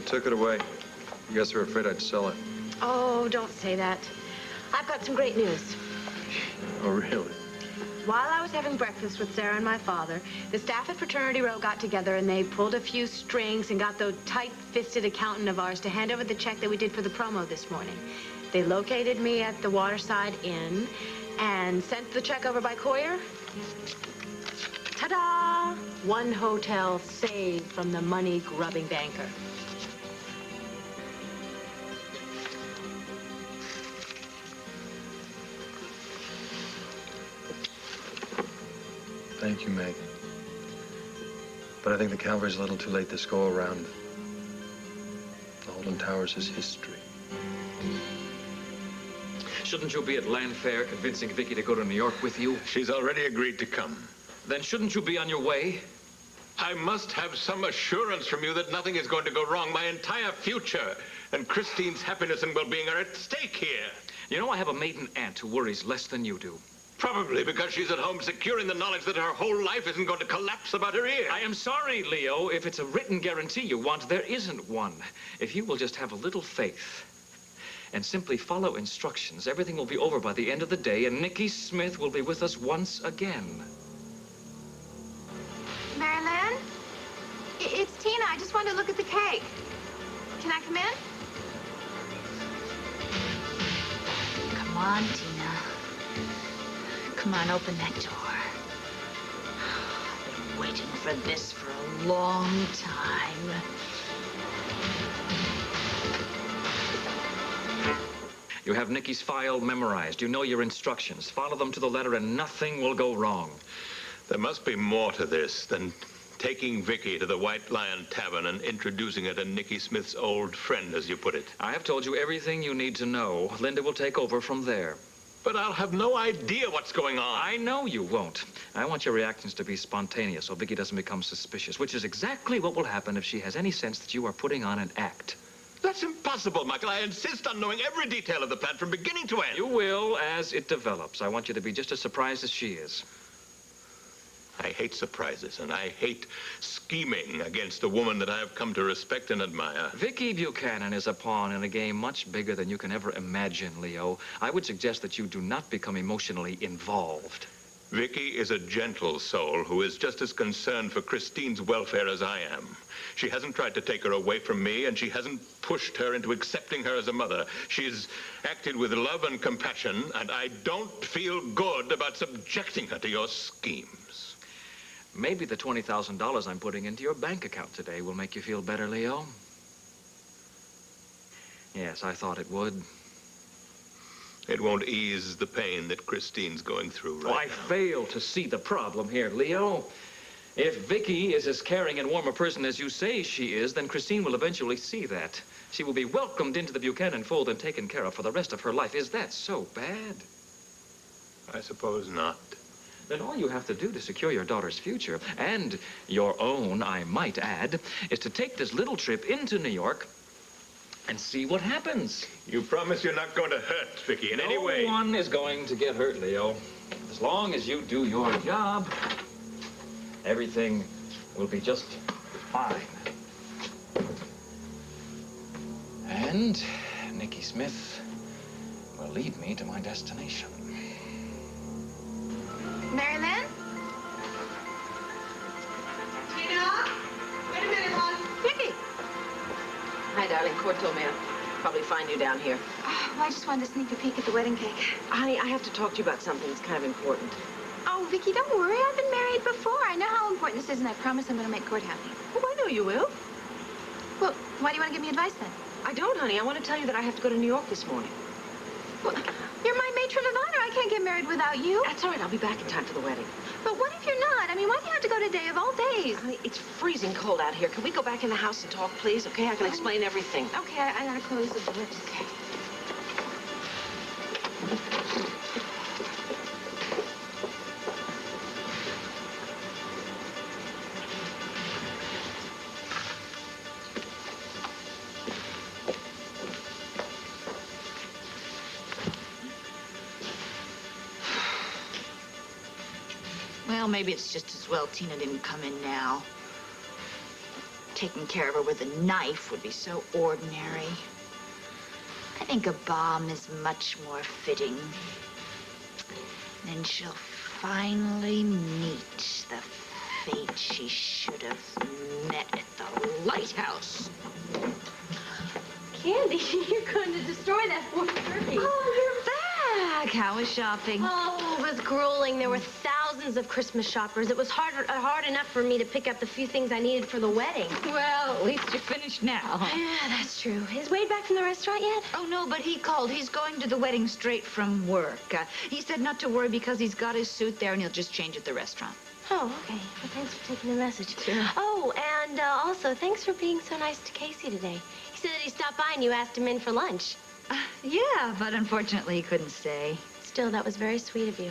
took it away. You guys were afraid I'd sell it. Oh, don't say that. I've got some great news. Oh, really? While I was having breakfast with Sarah and my father, the staff at Fraternity Row got together and they pulled a few strings and got the tight-fisted accountant of ours to hand over the check that we did for the promo this morning. They located me at the Waterside Inn and sent the check over by courier. Ta-da! One hotel saved from the money-grubbing banker. Thank you, Meg. But I think the cavalry's a little too late this go around. The Holden Towers is history. Shouldn't you be at Land Fair convincing Viki to go to New York with you? She's already agreed to come. Then shouldn't you be on your way? I must have some assurance from you that nothing is going to go wrong. My entire future and Christine's happiness and well-being are at stake here. You know, I have a maiden aunt who worries less than you do. Probably because she's at home secure in the knowledge that her whole life isn't going to collapse about her ear. I am sorry, Leo. If it's a written guarantee you want, there isn't one. If you will just have a little faith and simply follow instructions, everything will be over by the end of the day, and Niki Smith will be with us once again. Marilyn? It's Tina. I just wanted to look at the cake. Can I come in? Come on, Tina. Come on, open that door. I've been waiting for this for a long time. You have Niki's file memorized. You know your instructions. Follow them to the letter and nothing will go wrong. There must be more to this than taking Viki to the White Lion Tavern and introducing her to Niki Smith's old friend, as you put it. I have told you everything you need to know. Linda will take over from there. But I'll have no idea what's going on. I know you won't. I want your reactions to be spontaneous so Viki doesn't become suspicious, which is exactly what will happen if she has any sense that you are putting on an act. That's impossible, Michael. I insist on knowing every detail of the plan from beginning to end. You will as it develops. I want you to be just as surprised as she is. I hate surprises, and I hate scheming against a woman that I have come to respect and admire. Viki Buchanan is a pawn in a game much bigger than you can ever imagine, Leo. I would suggest that you do not become emotionally involved. Viki is a gentle soul who is just as concerned for Christine's welfare as I am. She hasn't tried to take her away from me, and she hasn't pushed her into accepting her as a mother. She's acted with love and compassion, and I don't feel good about subjecting her to your schemes. Maybe the $20,000 I'm putting into your bank account today will make you feel better, Leo. Yes, I thought it would. It won't ease the pain that Christine's going through right now. I fail to see the problem here, Leo. If Viki is as caring and warm a person as you say she is, then Christine will eventually see that. She will be welcomed into the Buchanan fold and taken care of for the rest of her life. Is that so bad? I suppose not. Then all you have to do to secure your daughter's future, and your own, I might add, is to take this little trip into New York and see what happens. You promise you're not going to hurt Viki in any way? No one is going to get hurt, Leo. As long as you do your job, everything will be just fine. And Niki Smith will lead me to my destination. Marilyn? Tina? Wait a minute, hon. Viki! Hi, darling. Court told me I'd probably find you down here. Well, I just wanted to sneak a peek at the wedding cake. Honey, I have to talk to you about something that's kind of important. Oh, Viki, don't worry. I've been married before. I know how important this is, and I promise I'm going to make Court happy. Oh, I know you will. Well, why do you want to give me advice, then? I don't, honey. I want to tell you that I have to go to New York this morning. Well, you're my matron of honor. I can't get married without you. That's all right. I'll be back in time for the wedding. But what if you're not? I mean, why do you have to go today of all days? Honey, it's freezing cold out here. Can we go back in the house and talk, please? Okay, I can explain everything. Okay, I gotta close the door. Okay. Well, maybe it's just as well Tina didn't come in now. taking care of her with a knife would be so ordinary. I think a bomb is much more fitting. Then she'll finally meet the fate she should have met at the lighthouse. Candy, you're going to destroy that poor turkey. Oh, you're back. How was shopping? Oh, it was grueling. There were thousands of Christmas shoppers. It was hard enough for me to pick up the few things I needed for the wedding. Well, at least you're finished now. Yeah, that's true. Is Wade back from the restaurant yet? Oh, no, but he called. He's going to the wedding straight from work. He said not to worry because he's got his suit there and he'll just change at the restaurant. Oh, okay. Well, thanks for taking the message. Sure. Oh, and also, thanks for being so nice to Casey today. He said that he stopped by and you asked him in for lunch. Yeah, but unfortunately he couldn't stay. Still, that was very sweet of you.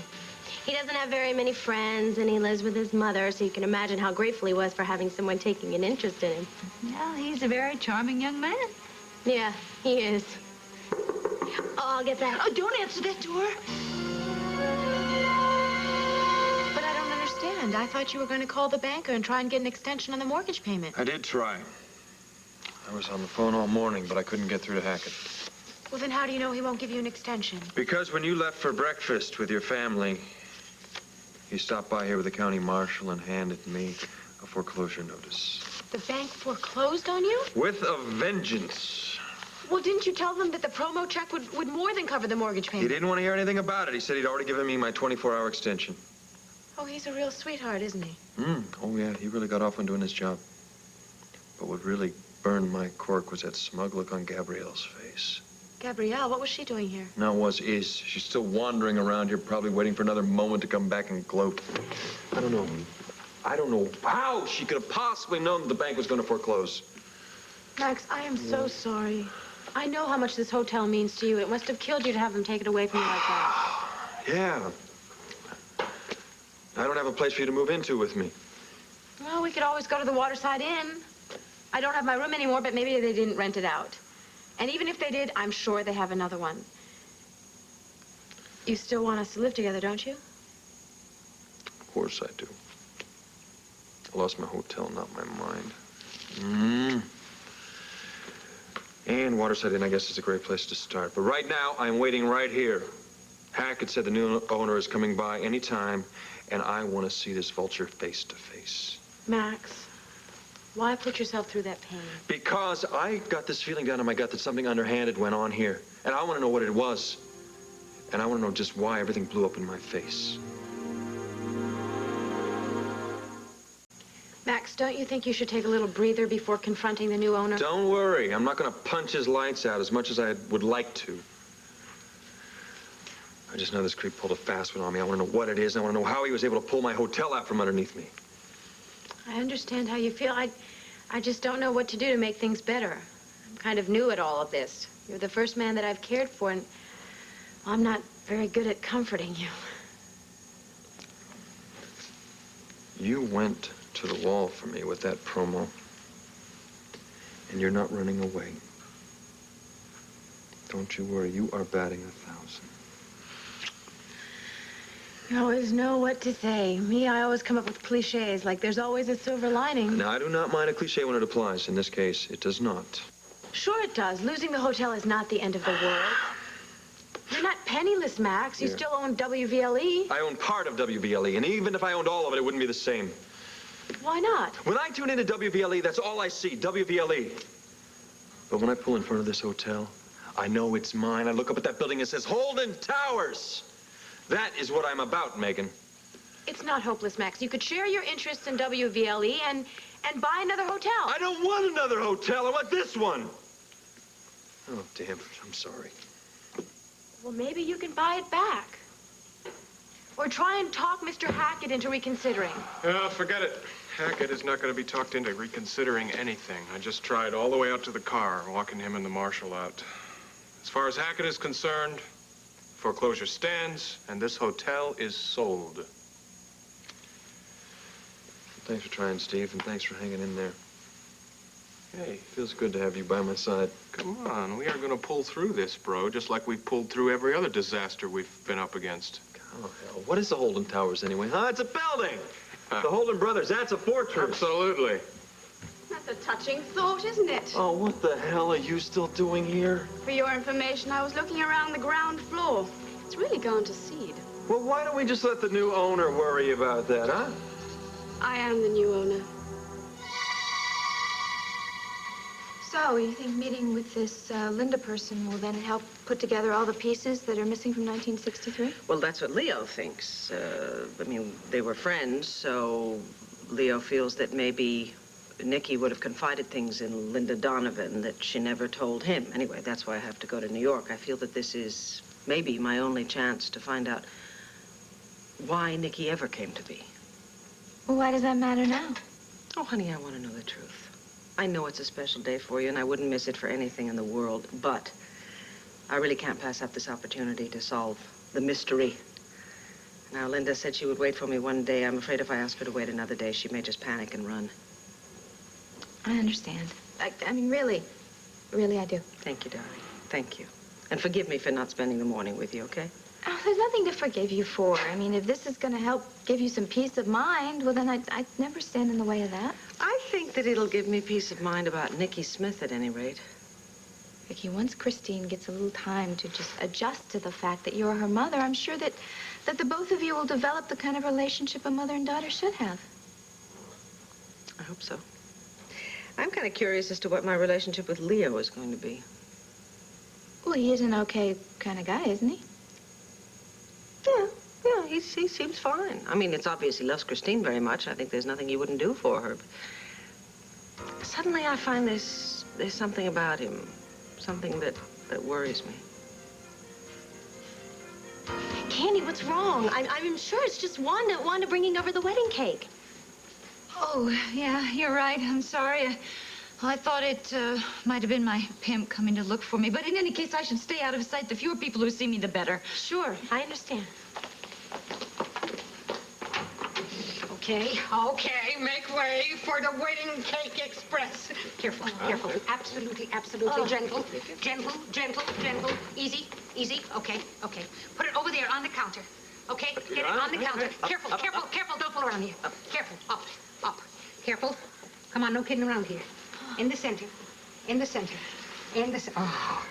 He doesn't have very many friends, and he lives with his mother, so you can imagine how grateful he was for having someone taking an interest in him. Well, he's a very charming young man. Yeah, he is. Oh, I'll get that. Oh, don't answer that door. But I don't understand. I thought you were going to call the banker and try and get an extension on the mortgage payment. I did try. I was on the phone all morning, but I couldn't get through to Hackett. Well, then how do you know he won't give you an extension? Because when you left for breakfast with your family, he stopped by here with the county marshal and handed me a foreclosure notice. The bank foreclosed on you? With a vengeance. Well, didn't you tell them that the promo check would more than cover the mortgage He payment? didn't want to hear anything about it. He said he'd already given me my 24-hour extension. Oh, he's a real sweetheart, isn't he? Oh, yeah, he really got off on doing his job. But what really burned my cork was that smug look on Gabrielle's face. Gabrielle, what was she doing here? No, is. She's still wandering around here, probably waiting for another moment to come back and gloat. I don't know how she could have possibly known that the bank was going to foreclose. Max, I am so sorry. I know how much this hotel means to you. It must have killed you to have them take it away from you like that. Yeah. I don't have a place for you to move into with me. Well, we could always go to the Waterside Inn. I don't have my room anymore, but maybe they didn't rent it out. And even if they did, I'm sure they have another one. You still want us to live together, don't you? Of course I do. I lost my hotel, not my mind. And Waterside Inn, I guess, is a great place to start. But right now, I'm waiting right here. Hackett said the new owner is coming by any time, and I want to see this vulture face to face. Max, why put yourself through that pain? Because I got this feeling down in my gut that something underhanded went on here. And I want to know what it was. And I want to know just why everything blew up in my face. Max, don't you think you should take a little breather before confronting the new owner? Don't worry. I'm not going to punch his lights out as much as I would like to. I just know this creep pulled a fast one on me. I want to know what it is. I want to know how he was able to pull my hotel out from underneath me. I understand how you feel. I just don't know what to do to make things better. I'm kind of new at all of this. You're the first man that I've cared for, and I'm not very good at comforting you. You went to the wall for me with that promo, and you're not running away. Don't you worry. You are batting 1,000. You always know what to say. Me, I always come up with cliches, like there's always a silver lining. Now, I do not mind a cliche when it applies. In this case, it does not. Sure it does. Losing the hotel is not the end of the world. You're not penniless, Max. You still own WVLE. I own part of WVLE, and even if I owned all of it, it wouldn't be the same. Why not? When I tune into WVLE, that's all I see, WVLE. But when I pull in front of this hotel, I know it's mine. I look up at that building and it says Holden Towers. That is what I'm about, Megan. It's not hopeless, Max. You could share your interests in WVLE and buy another hotel. I don't want another hotel. I want this one. Oh, damn. I'm sorry. Well, maybe you can buy it back. Or try and talk Mr. Hackett into reconsidering. Forget it. Hackett is not going to be talked into reconsidering anything. I just tried all the way out to the car, walking him and the marshal out. As far as Hackett is concerned, foreclosure stands, and this hotel is sold. Thanks for trying, Steve, and thanks for hanging in there. Hey, feels good to have you by my side. Come on, we are going to pull through this, bro, just like we've pulled through every other disaster we've been up against. Oh, hell, what is the Holden Towers anyway, huh? It's a building! The Holden Brothers, that's a fortress. Absolutely. That's That's a touching thought, isn't it? Oh, what the hell are you still doing here? For your information, I was looking around the ground floor. It's really gone to seed. Well, why don't we just let the new owner worry about that, huh? I am the new owner. So, you think meeting with this Linda person will then help put together all the pieces that are missing from 1963? Well, that's what Leo thinks. I mean, they were friends, so Leo feels that maybe Niki would have confided things in Linda Donovan that she never told him. Anyway, that's why I have to go to New York. I feel that this is maybe my only chance to find out why Niki ever came to be. Well, why does that matter now? Oh, honey, I want to know the truth. I know it's a special day for you, and I wouldn't miss it for anything in the world, but I really can't pass up this opportunity to solve the mystery. Now, Linda said she would wait for me one day. I'm afraid if I ask her to wait another day, she may just panic and run. I understand. I mean, really, I do. Thank you, darling. Thank you. And forgive me for not spending the morning with you, okay? Oh, there's nothing to forgive you for. I mean, if this is going to help give you some peace of mind, well, then I'd never stand in the way of that. I think that it'll give me peace of mind about Niki Smith at any rate. Vicky, once Christine gets a little time to just adjust to the fact that you're her mother, I'm sure that the both of you will develop the kind of relationship a mother and daughter should have. I hope so. I'm kind of curious as to what my relationship with Leo is going to be. Well, he is an okay kind of guy, isn't he? Yeah, he seems fine. I mean, it's obvious he loves Christine very much. I think there's nothing he wouldn't do for her. But suddenly I find there's something about him, something that worries me. Candy, what's wrong? I'm sure it's just Wanda bringing over the wedding cake. Oh, yeah, you're right. I'm sorry. I thought it might have been my pimp coming to look for me. But in any case, I should stay out of sight. The fewer people who see me, the better. Sure, I understand. Okay, make way for the wedding cake express. Careful. Absolutely, gentle. Easy. Okay. Put it over there on the counter. Okay, get it on the counter. Careful, don't fall around here. Careful, up. Careful. Come on, no kidding around here. In the center. Oh,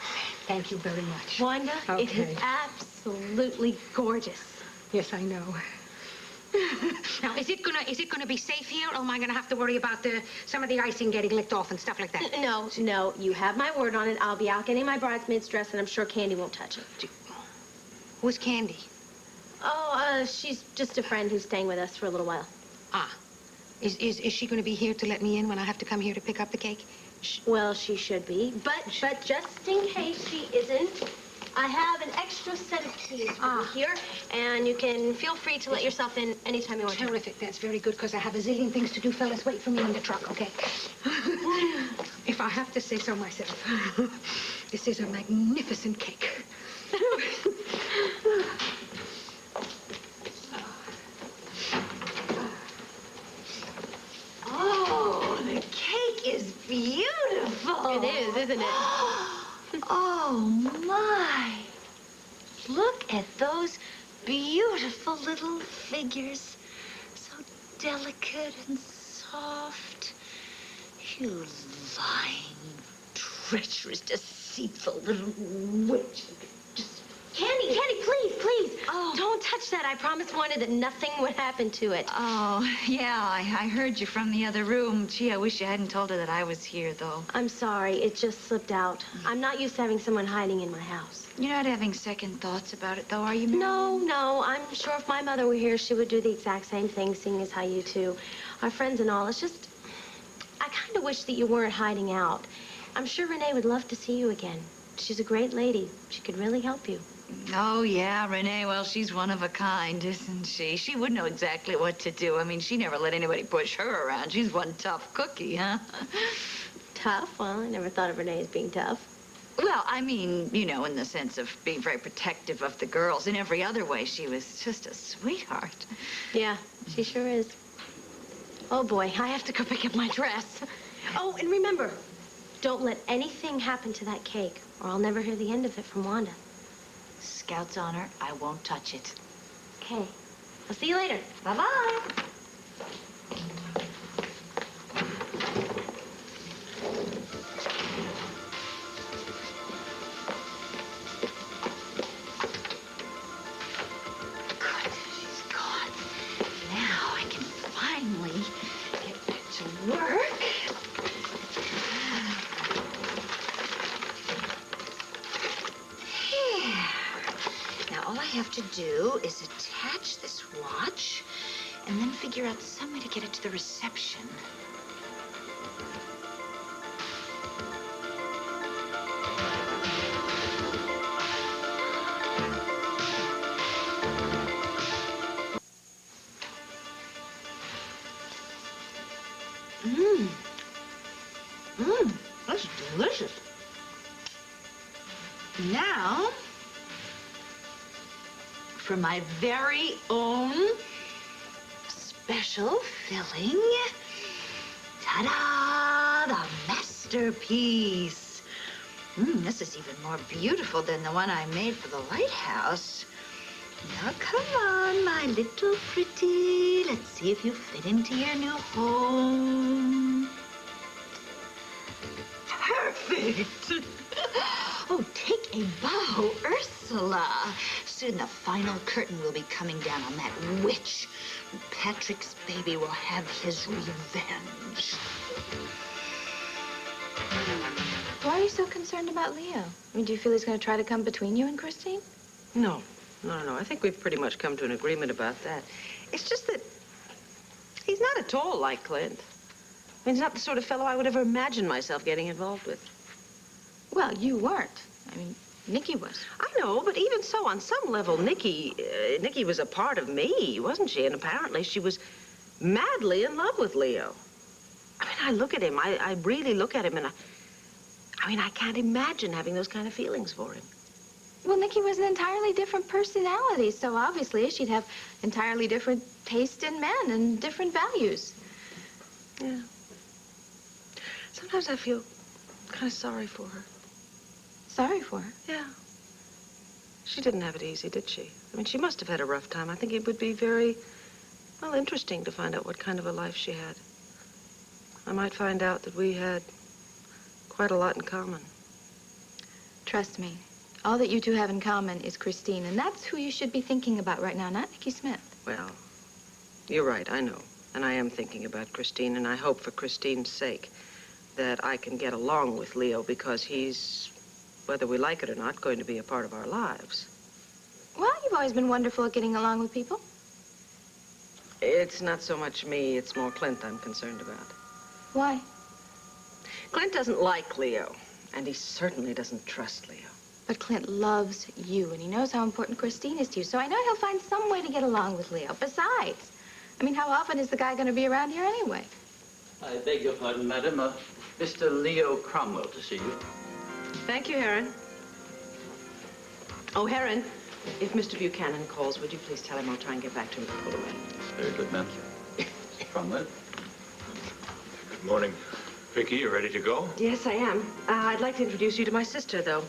thank you very much. Wanda, Okay. It is absolutely gorgeous. Yes, I know. Now, is it gonna be safe here, or am I gonna have to worry about some of the icing getting licked off and stuff like that? No, you have my word on it. I'll be out getting my bridesmaid's dress, and I'm sure Candy won't touch it. Who's Candy? Oh, she's just a friend who's staying with us for a little while. Ah. Is she gonna be here to let me in when I have to come here to pick up the cake? Well, she should be, but just in case she isn't, I have an extra set of keys for you here, and you can feel free to let yourself in anytime you want to. Terrific. That's very good, because I have a zillion things to do. Fellas, wait for me in the truck, okay? If I have to say so myself, this is a magnificent cake. Oh, the cake is beautiful. It is, isn't it? Oh, my. Look at those beautiful little figures. So delicate and soft. You lying, treacherous, deceitful little witch. Candy, please. Oh. Don't touch that. I promised Wanda that nothing would happen to it. Oh, yeah, I heard you from the other room. Gee, I wish you hadn't told her that I was here, though. I'm sorry. It just slipped out. I'm not used to having someone hiding in my house. You're not having second thoughts about it, though, are you, Mary? No. I'm sure if my mother were here, she would do the exact same thing, seeing as how you two are friends and all. It's just, I kind of wish that you weren't hiding out. I'm sure Renee would love to see you again. She's a great lady. She could really help you. Oh, yeah, Renee, well, she's one of a kind, isn't she? She would know exactly what to do. I mean, she never let anybody push her around. She's one tough cookie, huh? Tough? Well, I never thought of Renee as being tough. Well, I mean, you know, in the sense of being very protective of the girls. In every other way, she was just a sweetheart. Yeah, she sure is. Oh, boy, I have to go pick up my dress. Oh, and remember, don't let anything happen to that cake, or I'll never hear the end of it from Wanda. Scout's honor, I won't touch it. Okay. I'll see you later. Bye-bye. to do is attach this watch and then figure out some way to get it to the reception. That's delicious. Now, for my very own special filling, ta-da, the masterpiece. This is even more beautiful than the one I made for the lighthouse. Now, come on, my little pretty. Let's see if you fit into your new home. Perfect. Oh, take a bow, Ursula. Soon the final curtain will be coming down on that witch. Patrick's baby will have his revenge. Why are you so concerned about Leo? I mean, do you feel he's going to try to come between you and Christine? No. I think we've pretty much come to an agreement about that. It's just that he's not at all like Clint. I mean, he's not the sort of fellow I would ever imagine myself getting involved with. Well, you weren't. I mean, Niki was. I know, but even so, on some level, Niki was a part of me, wasn't she? And apparently she was madly in love with Leo. I mean, I look at him, I really look at him, and I can't imagine having those kind of feelings for him. Well, Niki was an entirely different personality, so obviously she'd have entirely different taste in men and different values. Yeah. Sometimes I feel kind of sorry for her. Sorry for her? Yeah. She didn't have it easy, did she? I mean, she must have had a rough time. I think it would be very, well, interesting to find out what kind of a life she had. I might find out that we had quite a lot in common. Trust me, all that you two have in common is Christine, and that's who you should be thinking about right now, not Niki Smith. Well, you're right, I know. And I am thinking about Christine, and I hope for Christine's sake that I can get along with Leo, because he's, whether we like it or not, going to be a part of our lives. Well, you've always been wonderful at getting along with people. It's not so much me, it's more Clint I'm concerned about. Why? Clint doesn't like Leo, and he certainly doesn't trust Leo. But Clint loves you, and he knows how important Christine is to you, so I know he'll find some way to get along with Leo. Besides, I mean, how often is the guy going to be around here anyway? I beg your pardon, madam. Mr. Leo Cromwell to see you. Thank you, Heron. Oh, Heron, if Mr. Buchanan calls, would you please tell him I'll try and get back to him before the wedding? Very good, ma'am. Cromwell. Good morning. Viki, you ready to go? Yes, I am. I'd like to introduce you to my sister, though.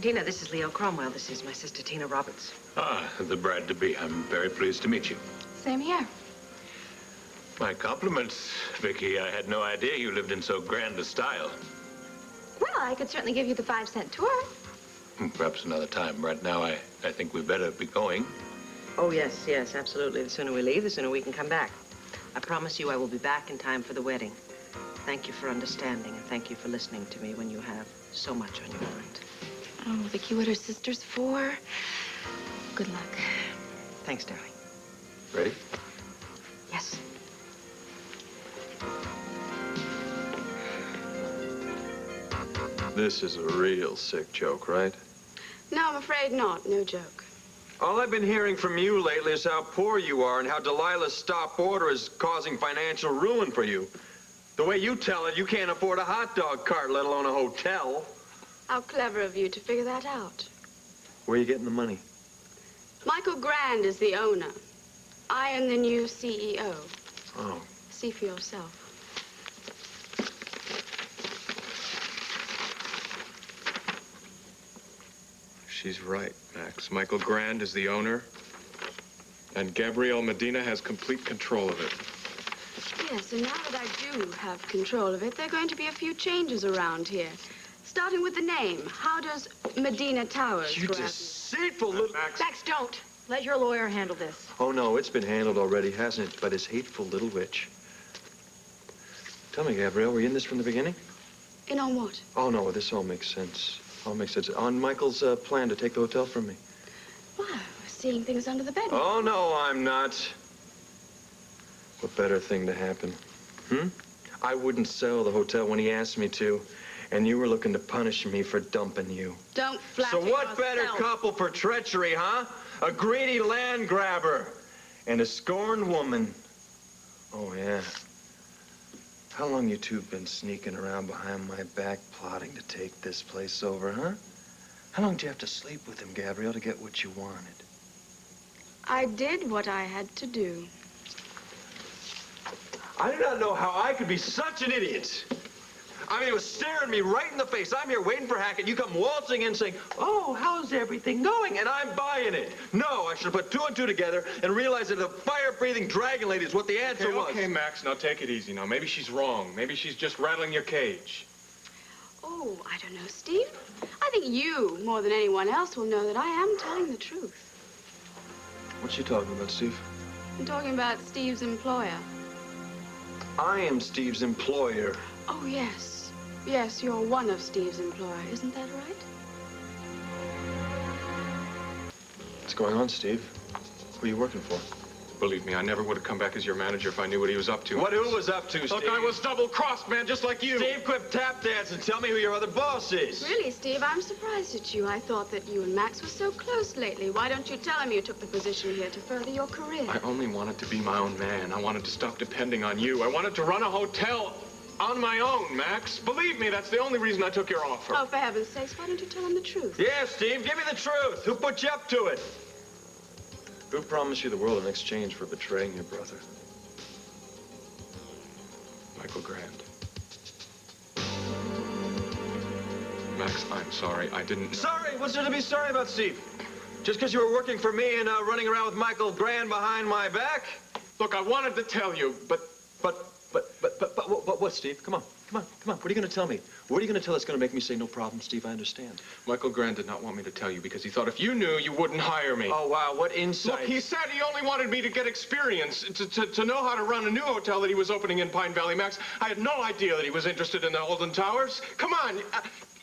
Tina, this is Leo Cromwell. This is my sister, Tina Roberts. Ah, the bride-to-be. I'm very pleased to meet you. Same here. My compliments, Viki. I had no idea you lived in so grand a style. Well, I could certainly give you the 5-cent tour. Perhaps another time. Right now, I think we better be going. Oh, yes, absolutely. The sooner we leave, the sooner we can come back. I promise you I will be back in time for the wedding. Thank you for understanding, and thank you for listening to me when you have so much on your mind. Oh, Viki, what are sisters for? Good luck. Thanks, darling. Ready? Yes. This is a real sick joke, right? No, I'm afraid not. No joke. All I've been hearing from you lately is how poor you are and how Delilah's stop order is causing financial ruin for you. The way you tell it, you can't afford a hot dog cart, let alone a hotel. How clever of you to figure that out. Where are you getting the money? Michael Grand is the owner. I am the new CEO. Oh. See for yourself. She's right, Max. Michael Grand is the owner, and Gabrielle Medina has complete control of it. Yes, and now that I do have control of it, there are going to be a few changes around here. Starting with the name. How does Medina Towers You go after- deceitful little... Max, don't. Let your lawyer handle this. Oh, no, it's been handled already, hasn't it? By this hateful little witch. Tell me, Gabrielle, were you in this from the beginning? In on what? Oh, no, this all makes sense. All makes sense. On Michael's plan to take the hotel from me. Well, I was seeing things under the bed. Oh, no, I'm not. What better thing to happen? I wouldn't sell the hotel when he asked me to, and you were looking to punish me for dumping you. Don't flatter So what yourself. better couple for treachery, huh? A greedy land grabber and a scorned woman. Oh, yeah. How long you two been sneaking around behind my back plotting to take this place over, huh? How long did you have to sleep with him, Gabrielle, to get what you wanted? I did what I had to do. I do not know how I could be such an idiot. I mean, it was staring me right in the face. I'm here waiting for Hackett. You come waltzing in saying, oh, how's everything going? And I'm buying it. No, I should have put two and two together and realized that the fire-breathing dragon lady is what the answer was. Okay, Max, now take it easy now. Maybe she's wrong. Maybe she's just rattling your cage. Oh, I don't know, Steve. I think you, more than anyone else, will know that I am telling the truth. What's she talking about, Steve? I'm talking about Steve's employer. I am Steve's employer. Oh, yes. Yes, you're one of Steve's employer. Isn't that right? What's going on, Steve? Who are you working for? Believe me, I never would have come back as your manager if I knew what he was up to. Who was up to, Steve? Look, I was double-crossed, man, just like you. Steve, quit tap dancing. Tell me who your other boss is. Really, Steve, I'm surprised at you. I thought that you and Max were so close lately. Why don't you tell him you took the position here to further your career? I only wanted to be my own man. I wanted to stop depending on you. I wanted to run a hotel on my own, Max. Believe me, that's the only reason I took your offer. Oh, for heaven's sakes, why don't you tell him the truth? Yeah, Steve, give me the truth. Who put you up to it? Who promised you the world in exchange for betraying your brother? Michael Grant. Max, I'm sorry. I didn't know. Sorry? What's there to be sorry about, Steve? Just because you were working for me and running around with Michael Grant behind my back? Look, I wanted to tell you, but what, Steve? Come on. What are you going to tell me? What are you going to tell that's going to make me say no problem, Steve? I understand. Michael Grant did not want me to tell you because he thought if you knew, you wouldn't hire me. Oh, wow, what insight. Look, he said he only wanted me to get experience, to know how to run a new hotel that he was opening in Pine Valley, Max. I had no idea that he was interested in the Holden Towers. Come on,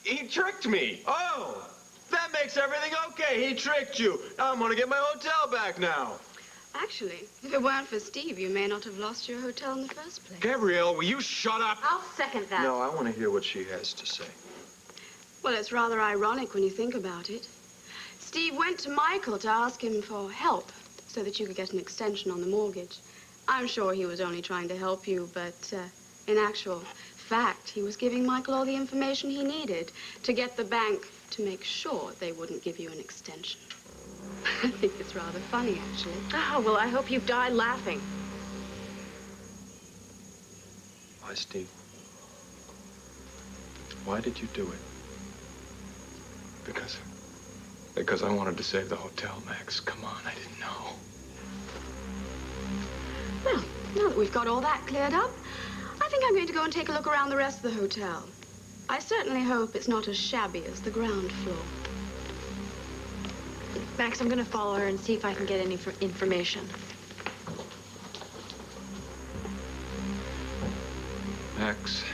he tricked me. Oh, that makes everything okay. He tricked you. I'm going to get my hotel back now. Actually, if it weren't for Steve, you may not have lost your hotel in the first place. Gabrielle, will you shut up? I'll second that. No, I want to hear what she has to say. Well, it's rather ironic when you think about it. Steve went to Michael to ask him for help so that you could get an extension on the mortgage. I'm sure he was only trying to help you, but in actual fact, he was giving Michael all the information he needed to get the bank to make sure they wouldn't give you an extension. I think it's rather funny, actually. Oh, well, I hope you've died laughing. Why, Steve? Why did you do it? Because I wanted to save the hotel, Max. Come on, I didn't know. Well, now that we've got all that cleared up, I think I'm going to go and take a look around the rest of the hotel. I certainly hope it's not as shabby as the ground floor. Max, I'm going to follow her and see if I can get any information. Max.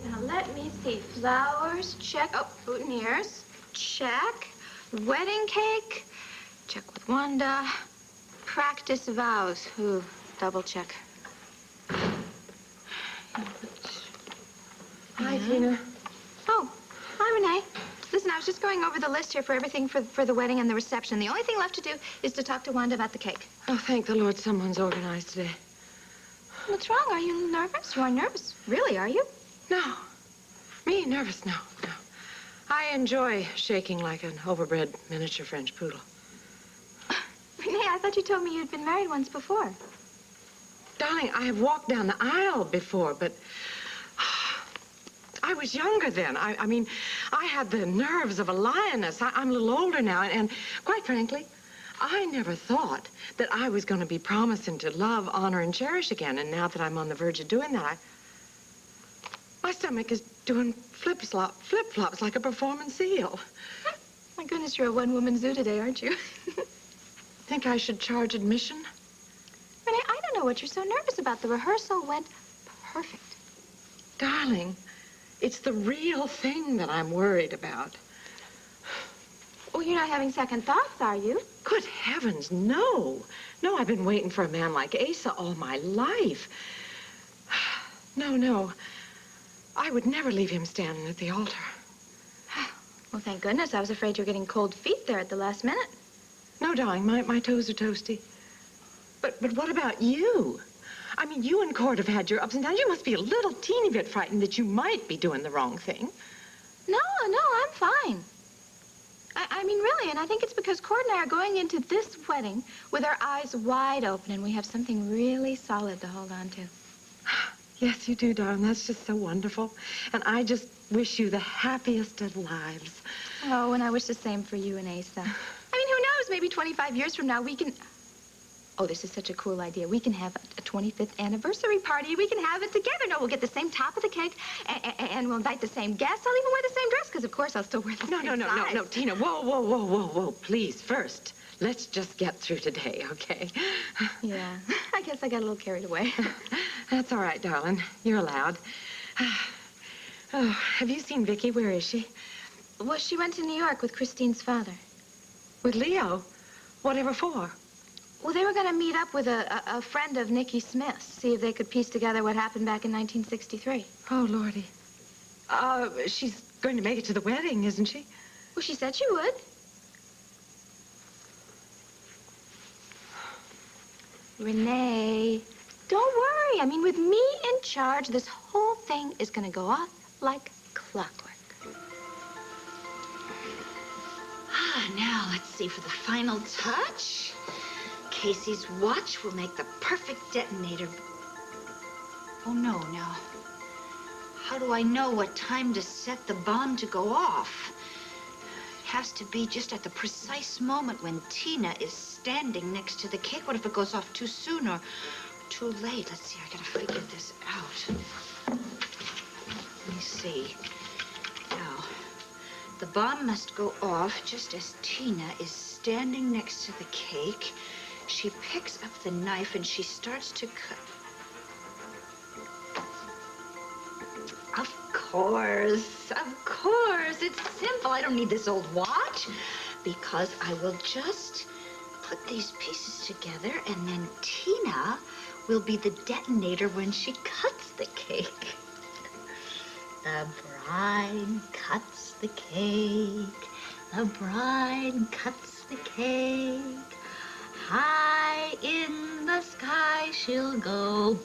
Now, let me see. Flowers, check. Oh, boutonnieres, check. Wedding cake, check with Wanda. Practice vows, double check. Hi, Tina. Oh, hi, Renee. Listen, I was just going over the list here for everything for the wedding and the reception. The only thing left to do is to talk to Wanda about the cake. Oh, thank the Lord someone's organized today. What's wrong? Are you nervous? You are nervous. Really, are you? No. Me? Nervous? No. I enjoy shaking like an overbred miniature French poodle. Renee, I thought you told me you'd been married once before. Darling, I have walked down the aisle before, but I was younger then. I mean, I had the nerves of a lioness. I'm a little older now, and quite frankly, I never thought that I was going to be promising to love, honor, and cherish again. And now that I'm on the verge of doing that, my stomach is doing flip-flops like a performing seal. My goodness, you're a one-woman zoo today, aren't you? Think I should charge admission? Renee, I don't know what you're so nervous about. The rehearsal went perfect. Darling, it's the real thing that I'm worried about. Oh, you're not having second thoughts, are you? Good heavens, no. No, I've been waiting for a man like Asa all my life. No. I would never leave him standing at the altar. Well, thank goodness. I was afraid you were getting cold feet there at the last minute. No, darling, my toes are toasty. But what about you? I mean, you and Cord have had your ups and downs. You must be a little teeny bit frightened that you might be doing the wrong thing. No, I'm fine. I mean, really, and I think it's because Cord and I are going into this wedding with our eyes wide open, and we have something really solid to hold on to. Yes, you do, darling. That's just so wonderful. And I just wish you the happiest of lives. Oh, and I wish the same for you and Asa. I mean, who knows? Maybe 25 years from now, we can... Oh, this is such a cool idea. We can have a 25th anniversary party. We can have it together. No, we'll get the same top of the cake, and we'll invite the same guests. I'll even wear the same dress, because, of course, I'll still wear the same size. No, Tina. Whoa. Please, first, let's just get through today, okay? Yeah, I guess I got a little carried away. That's all right, darling. You're allowed. Oh, have you seen Viki? Where is she? Well, she went to New York with Christine's father. With Leo? Whatever for? Well, they were going to meet up with a friend of Niki Smith's, see if they could piece together what happened back in 1963. Oh, Lordy. She's going to make it to the wedding, isn't she? Well, she said she would. Renee, don't worry. I mean, with me in charge, this whole thing is going to go off like clockwork. Now, let's see for the final touch. Casey's watch will make the perfect detonator. Oh, no. How do I know what time to set the bomb to go off? It has to be just at the precise moment when Tina is standing next to the cake. What if it goes off too soon or too late? Let's see, I gotta figure this out. Let me see. Now, the bomb must go off just as Tina is standing next to the cake. She picks up the knife and she starts to cut. Of course. It's simple. I don't need this old watch because I will just put these pieces together and then Tina will be the detonator when she cuts the cake. The bride cuts the cake. The bride cuts the cake. High in the sky she'll go.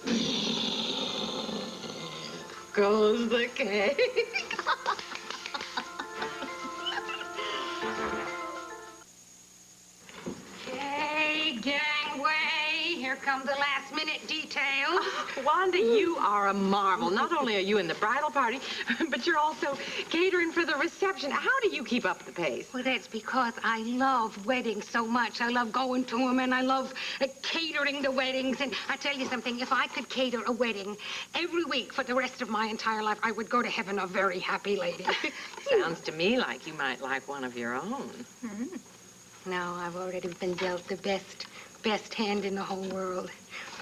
Goes the cake. Okay, gangway. Here come the last-minute details. Wanda, you are a marvel. Not only are you in the bridal party, but you're also catering for the reception. How do you keep up the pace? Well, that's because I love weddings so much. I love going to them, and I love catering the weddings. And I tell you something, if I could cater a wedding every week for the rest of my entire life, I would go to heaven a very happy lady. Sounds to me like you might like one of your own. No, I've already been dealt the best hand in the whole world.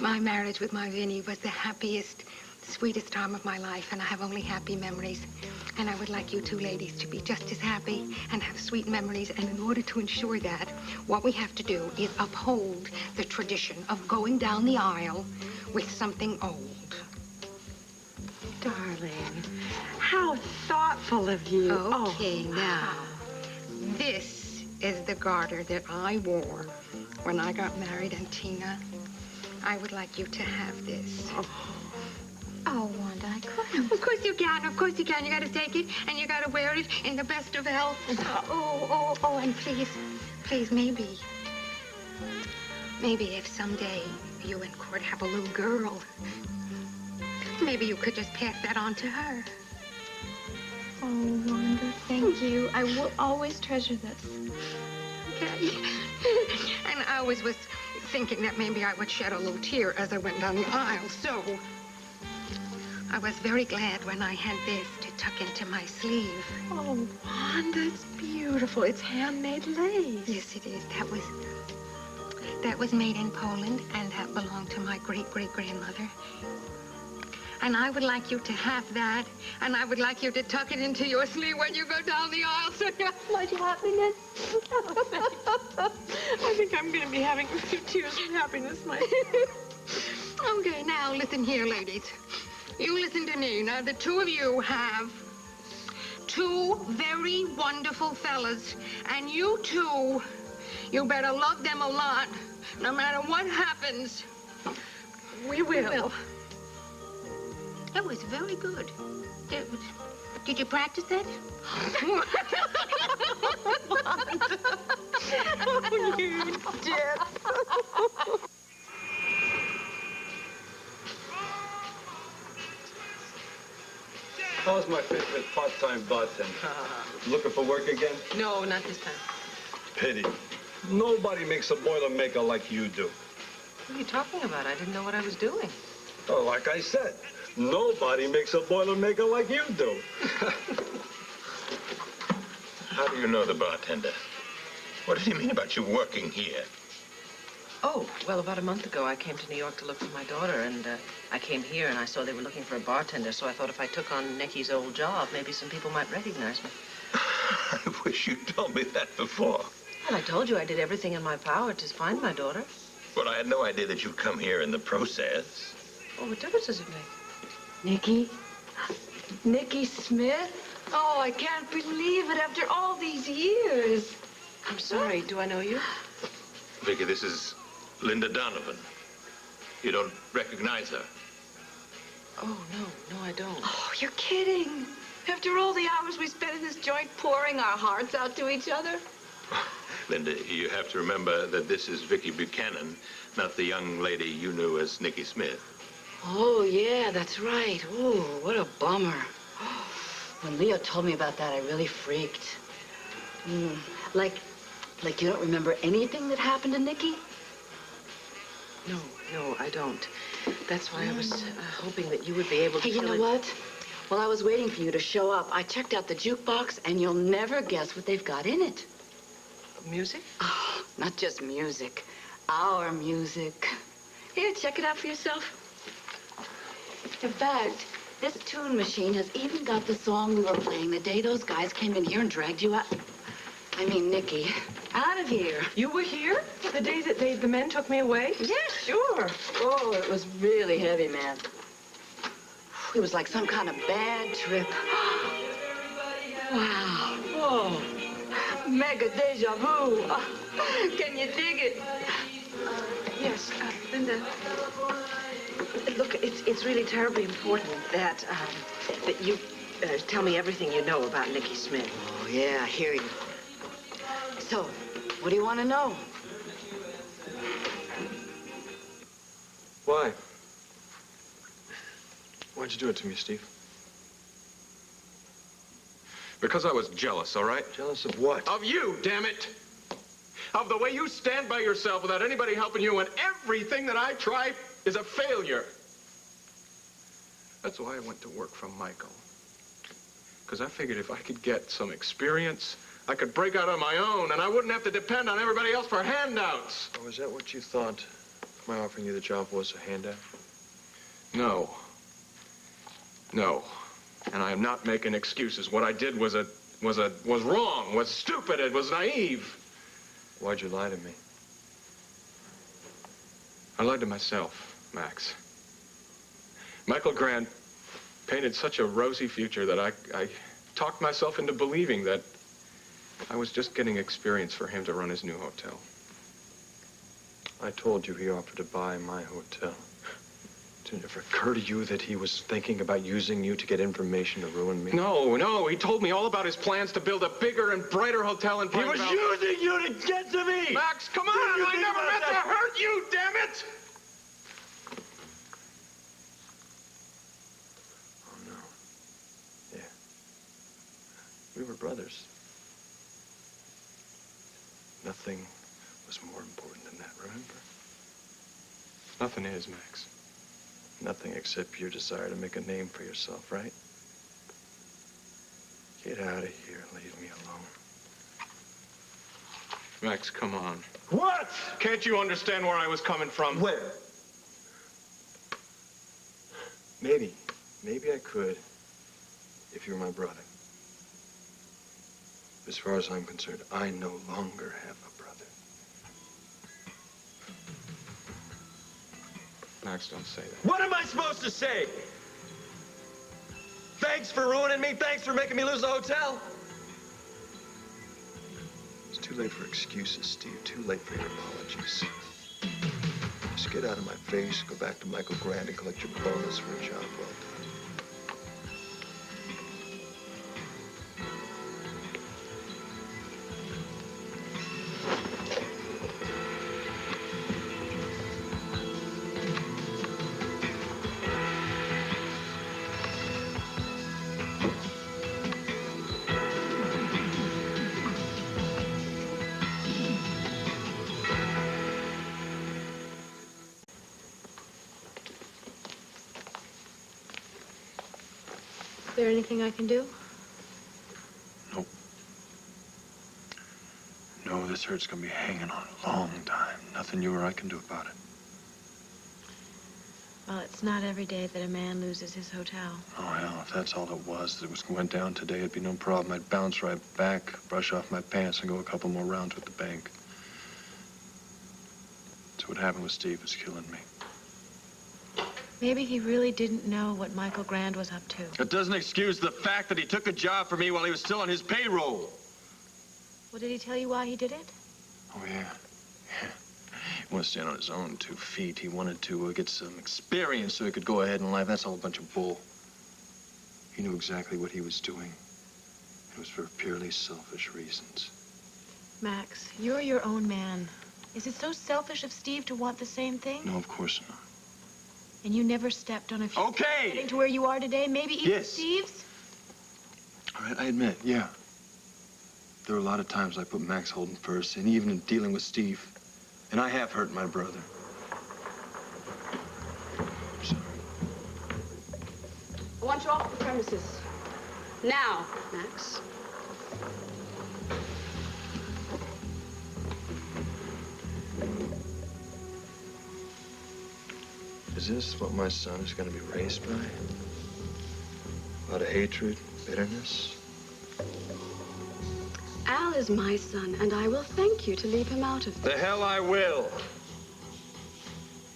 My marriage with my Vinny was the happiest, sweetest time of my life, and I have only happy memories. And I would like you two ladies to be just as happy and have sweet memories. And in order to ensure that, what we have to do is uphold the tradition of going down the aisle with something old. Darling, how thoughtful of you. Okay, now, this is the garter that I wore when I got married, and Tina, I would like you to have this. Oh, Wanda, I couldn't. Of course you can. Of course you can. You got to take it, and you got to wear it in the best of health. Oh, and please, maybe if someday you and Cord have a little girl, maybe you could just pass that on to her. Oh, Wanda, thank you. I will always treasure this. Okay. And I always was thinking that maybe I would shed a little tear as I went down the aisle, so I was very glad when I had this to tuck into my sleeve. Oh, Wanda, it's beautiful. It's handmade lace. Yes, it is. that was made in Poland, and that belonged to my great-great-grandmother. And I would like you to have that, and I would like you to tuck it into your sleeve when you go down the aisle so you have much happiness. I think I'm going to be having a few tears of happiness, Mike. Okay, now listen here, ladies. You listen to me. Now, the two of you have two very wonderful fellas, and you two, you better love them a lot, no matter what happens. We will. That was very good. Did you practice that? Oh, you did. How's my favorite part-time bartender? Looking for work again? No, not this time. Pity. Nobody makes a Boilermaker like you do. What are you talking about? I didn't know what I was doing. Oh, like I said, nobody makes a Boilermaker like you do. How do you know the bartender? What did he mean about you working here? Oh, well, about a month ago, I came to New York to look for my daughter, and I came here and I saw they were looking for a bartender, so I thought if I took on Niki's old job, maybe some people might recognize me. I wish you'd told me that before. Well, I told you I did everything in my power to find my daughter. But I had no idea that you'd come here in the process. Well, what difference does it make? Niki? Niki Smith? Oh, I can't believe it after all these years. I'm sorry. Do I know you? Viki, this is Linda Donovan. You don't recognize her? Oh, no, I don't. Oh, you're kidding. After all the hours we spent in this joint pouring our hearts out to each other. Linda, you have to remember that this is Viki Buchanan, not the young lady you knew as Niki Smith. Oh, yeah, that's right. Oh, what a bummer. When Leo told me about that, I really freaked. Like you don't remember anything that happened to Niki? No, I don't. That's why I was hoping that you would be able to Hey, you know what? While I was waiting for you to show up, I checked out the jukebox, and you'll never guess what they've got in it. Music? Oh, not just music. Our music. Here, check it out for yourself. In fact, this tune machine has even got the song we were playing the day those guys came in here and dragged you out. I mean, Niki, out of here. You were here? The day that the men took me away? Yeah, sure. Oh, it was really heavy, man. It was like some kind of bad trip. Wow. Whoa. Mega deja vu. Can you dig it? Yes, Linda. Look, it's really terribly important that you tell me everything you know about Niki Smith. Oh, yeah, I hear you. So, what do you want to know? Why? Why'd you do it to me, Steve? Because I was jealous, all right? Jealous of what? Of you, damn it! Of the way you stand by yourself without anybody helping you, and everything that I try is a failure. That's why I went to work for Michael. Because I figured if I could get some experience, I could break out on my own, and I wouldn't have to depend on everybody else for handouts. Oh, is that what you thought my offering you the job was, a handout? No. No. And I am not making excuses. What I did was wrong, was stupid, it was naive. Why'd you lie to me? I lied to myself, Max. Michael Grant painted such a rosy future that I talked myself into believing that I was just getting experience for him to run his new hotel. I told you he offered to buy my hotel. Did it ever occur to you that he was thinking about using you to get information to ruin me? No, he told me all about his plans to build a bigger and brighter hotel in Pine He was Valley. using you to get to me! Max, come on! I never meant to hurt you, damn it! Oh, no. Yeah. We were brothers. Nothing was more important than that, remember? Nothing is, Max. Nothing except your desire to make a name for yourself, right? Get out of here and leave me alone. Max, come on. What? Can't you understand where I was coming from? Where? Maybe I could, if you were my brother. As far as I'm concerned, I no longer have a brother. Max, don't say that. What am I supposed to say? Thanks for ruining me. Thanks for making me lose the hotel. It's too late for excuses, Steve. Too late for your apologies. Just get out of my face, go back to Michael Grant and collect your bonus for a job well done. Is there anything I can do? Nope. No, this hurt's gonna be hanging on a long time. Nothing you or I can do about it. Well, it's not every day that a man loses his hotel. Oh, hell, if that's all it was, that went down today, it'd be no problem. I'd bounce right back, brush off my pants, and go a couple more rounds with the bank. So what happened with Steve is killing me. Maybe he really didn't know what Michael Grant was up to. That doesn't excuse the fact that he took a job for me while he was still on his payroll. Well, did he tell you why he did it? Oh, yeah. He wanted to stand on his own 2 feet. He wanted to get some experience so he could go ahead in life. That's all a bunch of bull. He knew exactly what he was doing. It was for purely selfish reasons. Max, you're your own man. Is it so selfish of Steve to want the same thing? No, of course not. And you never stepped on a few Okay! Getting to where you are today, maybe even Yes. Steve's? All right, I admit, yeah. There were a lot of times I put Max Holden first, and even in dealing with Steve. And I have hurt my brother. I'm sorry. I want you off the premises. Now, Max. Is this what my son is going to be raised by? A lot of hatred, bitterness? Al is my son, and I will thank you to leave him out of The hell I will!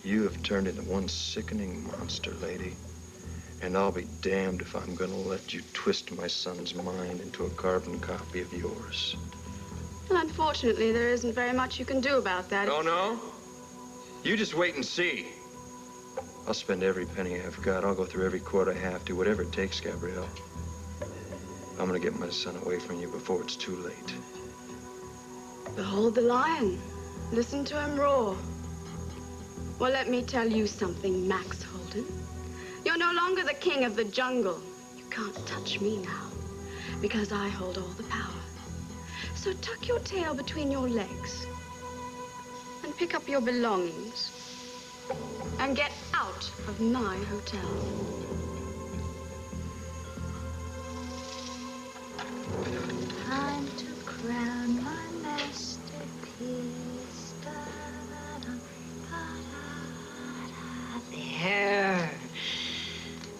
You have turned into one sickening monster, lady. And I'll be damned if I'm going to let you twist my son's mind into a carbon copy of yours. Well, unfortunately, there isn't very much you can do about that. Oh, no? You just wait and see. I'll spend every penny I've got. I'll go through every court I have to, whatever it takes, Gabrielle. I'm gonna get my son away from you before it's too late. Behold the lion. Listen to him roar. Well, let me tell you something, Max Holden. You're no longer the king of the jungle. You can't touch me now, because I hold all the power. So tuck your tail between your legs and pick up your belongings and get out of my hotel. Time to crown my masterpiece. There.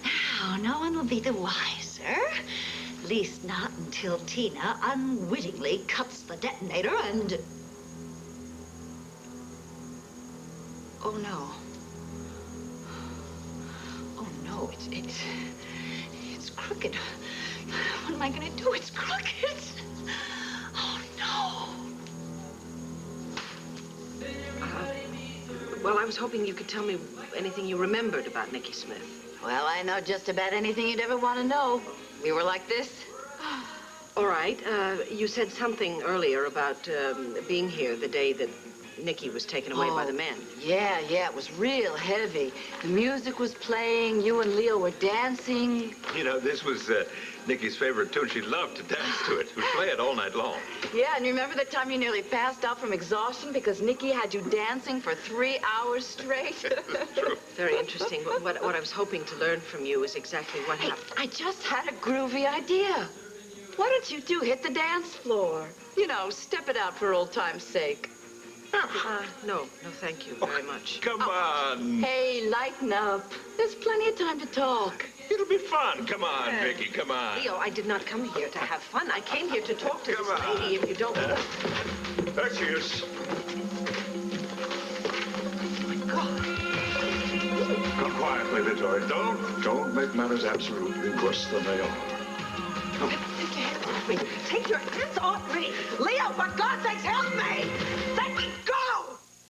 Now, no one will be the wiser. At least not until Tina unwittingly cuts the detonator and... Oh, no. Oh, no, it's crooked. What am I gonna do? It's crooked. Oh, no. Well, I was hoping you could tell me anything you remembered about Niki Smith. Well, I know just about anything you'd ever want to know. We were like this. All right. You said something earlier about being here the day that Niki was taken away by the men. Yeah, it was real heavy. The music was playing, you and Leo were dancing. You know, this was Niki's favorite tune. She loved to dance to it. We'd play it all night long. Yeah, and you remember the time you nearly passed out from exhaustion because Niki had you dancing for 3 hours straight? True. Very interesting. What I was hoping to learn from you is exactly what happened. I just had a groovy idea. Why don't you two hit the dance floor? You know, step it out for old time's sake. No, thank you very much. Come on. Hey, lighten up. There's plenty of time to talk. It'll be fun. Come on, Viki, come on. Leo, I did not come here to have fun. I came here to talk to this lady, if you don't... Excuse. Come quietly, Vittoria. Don't make matters absolutely worse than they are. Take your hands off me. Take your hands off me. Leo, for God's sakes, help!